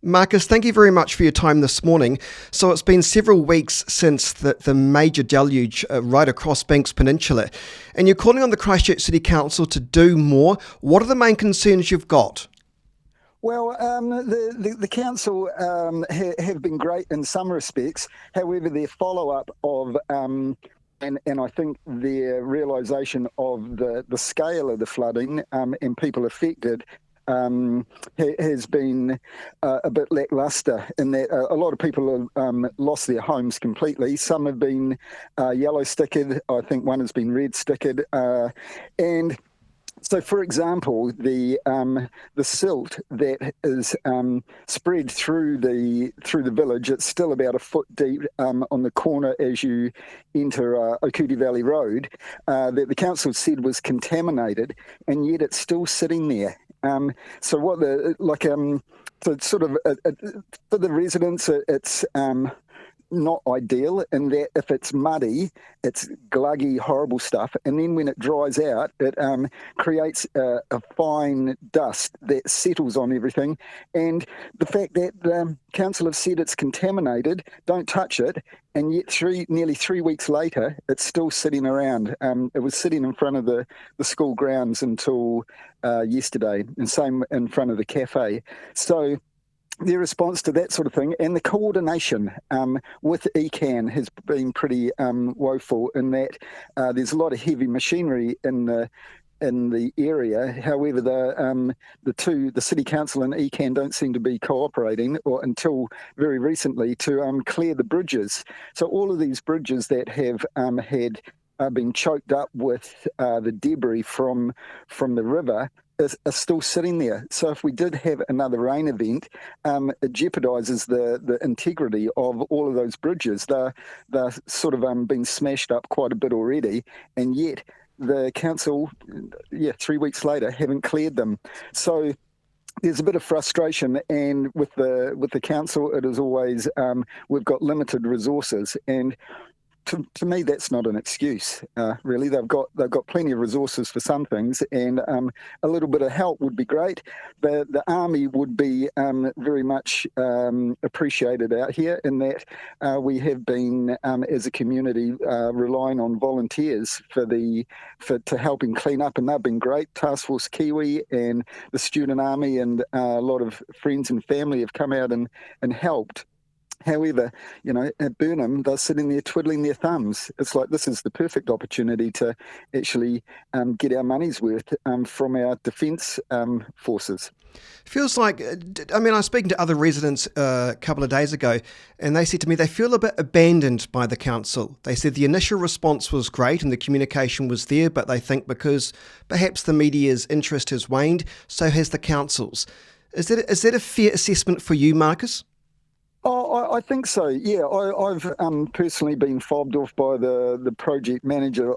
Marcus, thank you very much for your time this morning. So it's been several weeks since the major deluge right across Banks Peninsula, and you're calling on the Christchurch City Council to do more. What are the main concerns you've got? Well, the council have been great in some respects. However, their follow-up of and I think their realisation of the scale of the flooding and people affected has been a bit lacklustre in that a lot of people have lost their homes completely. Some have been yellow stickered. I think one has been red stickered, and so, for example, the silt that is spread through the village, it's still about a foot deep on the corner as you enter Okuti Valley Road, that the council said was contaminated, and yet it's still sitting there. So what so sort of for the residents, it's not ideal in that if it's muddy, it's gluggy, horrible stuff. And then when it dries out, it creates a fine dust that settles on everything. And the fact that the council have said it's contaminated, don't touch it, and yet nearly 3 weeks later, it's still sitting around. It was sitting in front of the school grounds until yesterday, and same in front of the cafe. So their response to that sort of thing and the coordination with ECAN has been pretty woeful in that there's a lot of heavy machinery in the area. However, the City Council and ECAN don't seem to be cooperating, or until very recently, to clear the bridges. So all of these bridges that have had been choked up with the debris from the river are still sitting there. So if we did have another rain event, it jeopardises the integrity of all of those bridges. They're sort of been smashed up quite a bit already, and yet the council, 3 weeks later, haven't cleared them. So there's a bit of frustration, and with the council, it is always we've got limited resources, and to me, that's not an excuse. Really, they've got plenty of resources for some things, and a little bit of help would be great. The army would be very much appreciated out here, in that we have been, as a community, relying on volunteers to helping clean up, and they've been great. Task Force Kiwi and the Student Army and a lot of friends and family have come out and helped. However, at Burnham, they're sitting there twiddling their thumbs. It's like this is the perfect opportunity to actually get our money's worth from our defence forces. Feels like, I was speaking to other residents a couple of days ago, and they said to me they feel a bit abandoned by the council. They said the initial response was great and the communication was there, but they think because perhaps the media's interest has waned, so has the council's. Is that a fair assessment for you, Marcus? Oh, I think so. Yeah, I've personally been fobbed off by the project manager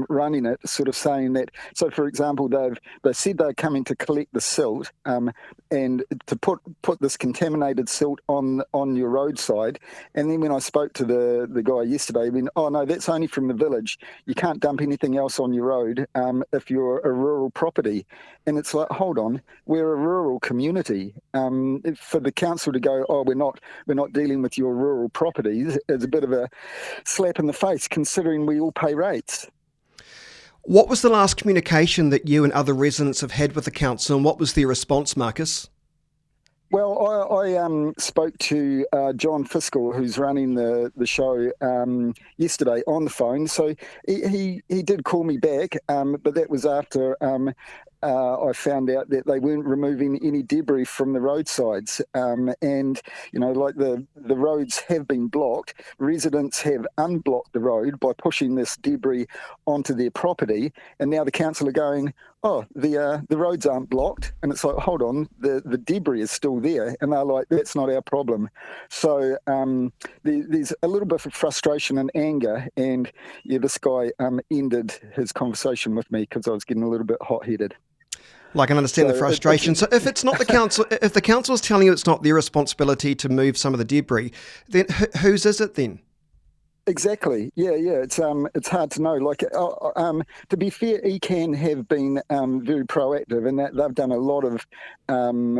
running it, sort of saying that. So, for example, they said they're coming to collect the silt and to put this contaminated silt on your roadside. And then when I spoke to the guy yesterday, he went, "Oh no, that's only from the village. You can't dump anything else on your road if you're a rural property." And it's like, hold on, we're a rural community. For the council to go, "Oh, we're not dealing with your rural properties," is a bit of a slap in the face, considering we all pay rates. What was the last communication that you and other residents have had with the council, and what was their response, Marcus? Well, I spoke to John Fiscal, who's running the show, yesterday on the phone. So he did call me back, but that was after I found out that they weren't removing any debris from the roadsides. And, like the roads have been blocked. Residents have unblocked the road by pushing this debris onto their property. And now the council are going, "Oh, the roads aren't blocked." And it's like, hold on, the debris is still there. And they're like, "That's not our problem." So there's a little bit of frustration and anger. And this guy ended his conversation with me because I was getting a little bit hot-headed. Well, I can understand the frustration. So if it's not the council, if the council is telling you it's not their responsibility to move some of the debris, then whose is it then? Exactly. Yeah. It's hard to know. To be fair, ECAN have been very proactive in that they've done a lot of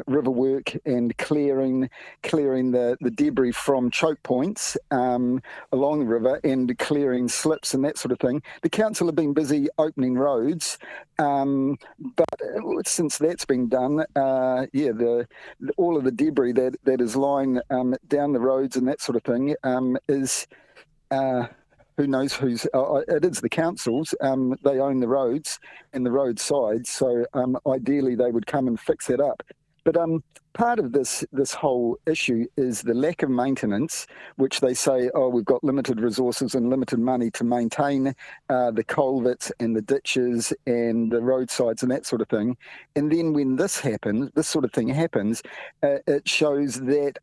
river work and clearing the debris from choke points along the river and clearing slips and that sort of thing. The council have been busy opening roads, but since that's been done, all of the debris that is lying down the roads and that sort of thing is uh, who knows who's it is the councils. They own the roads and the roadsides, so ideally they would come and fix that up. But part of this whole issue is the lack of maintenance, which they say, oh, we've got limited resources and limited money to maintain the culverts and the ditches and the roadsides and that sort of thing. And then when this sort of thing happens, it shows that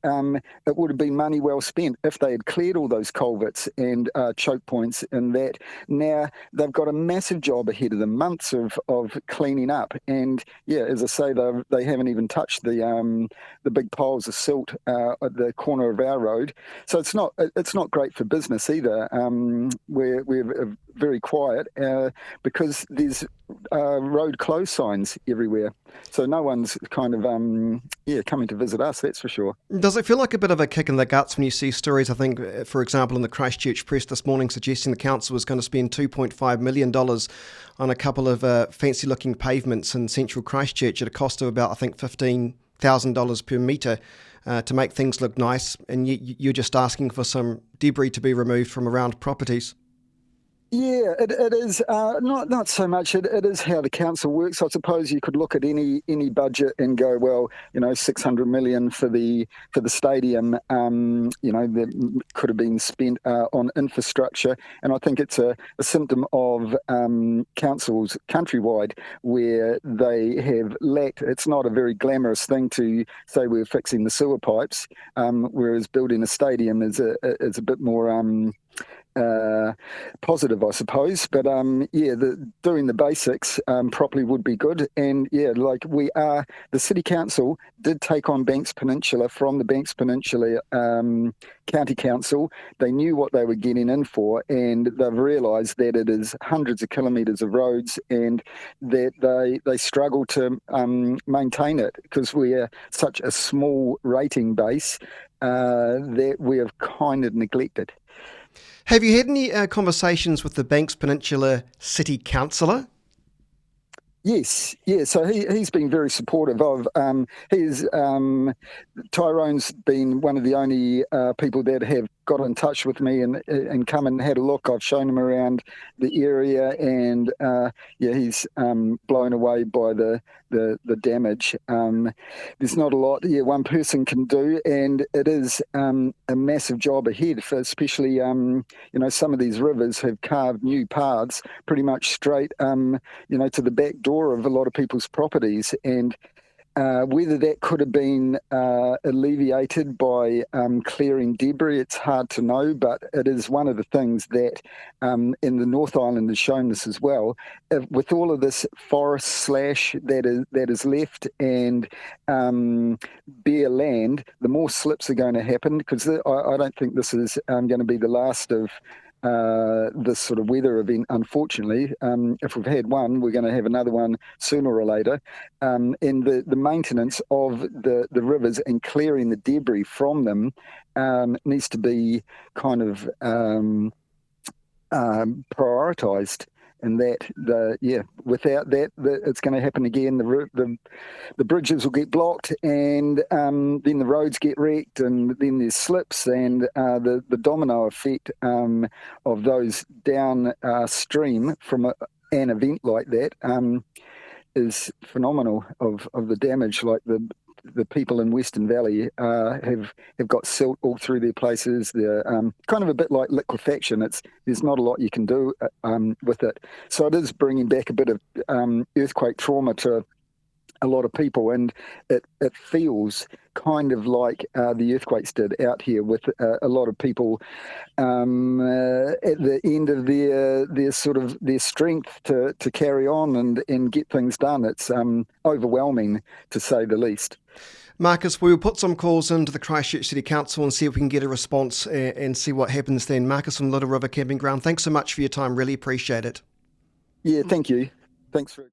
it would have been money well spent if they had cleared all those culverts and choke points and that. Now they've got a massive job ahead of them, months of cleaning up. And yeah, as I say, they haven't even touched the big piles of silt at the corner of our road. So it's not great for business either. We're very quiet because there's road close signs everywhere. So no one's kind of coming to visit us, that's for sure. Does it feel like a bit of a kick in the guts when you see stories, I think, for example, in the Christchurch Press this morning suggesting the council was going to spend $2.5 million on a couple of fancy-looking pavements in central Christchurch at a cost of about, I think, $15,000 per metre to make things look nice, and you're just asking for some debris to be removed from around properties? Yeah, it is not so much. It is how the council works. I suppose you could look at any budget and go, well, 600 million for the stadium, that could have been spent on infrastructure. And I think it's a symptom of councils countrywide where they have lacked. It's not a very glamorous thing to say we're fixing the sewer pipes, whereas building a stadium is a bit more. Positive, I suppose. But doing the basics properly would be good. And the city council did take on Banks Peninsula from the Banks Peninsula County Council. They knew what they were getting in for, and they've realised that it is hundreds of kilometres of roads, and that they struggle to maintain it because we're such a small rating base that we have kind of neglected. Have you had any conversations with the Banks Peninsula City Councillor? Yes, yeah. So he's been very supportive of. Tyrone's been one of the only people that have got in touch with me and come and had a look. I've shown him around the area, and he's blown away by the damage. There's not a lot one person can do, and it is a massive job ahead for especially some of these rivers have carved new paths pretty much straight to the back door of a lot of people's properties, and whether that could have been alleviated by clearing debris, it's hard to know, but it is one of the things that in the North Island has shown this as well. With all of this forest slash that is left and bare land, the more slips are going to happen because I don't think this is going to be the last of this sort of weather event, unfortunately. If we've had one, we're going to have another one sooner or later. And the maintenance of the rivers and clearing the debris from them needs to be kind of prioritised. And without that, it's going to happen again. The bridges will get blocked, and then the roads get wrecked, and then there's slips, and the domino effect of those downstream from an event like that is phenomenal. Of the damage, like the people in Western Valley have got silt all through their places. They're kind of a bit like liquefaction. There's not a lot you can do with it. So it is bringing back a bit of earthquake trauma to a lot of people, and it feels kind of like the earthquakes did out here, with a lot of people at the end of their sort of their strength to carry on and get things done. It's overwhelming, to say the least. Marcus, we will put some calls into the Christchurch City Council and see if we can get a response and see what happens then. Marcus from Little River Camping Ground, thanks so much for your time. Really appreciate it. Yeah, thank you. Thanks for...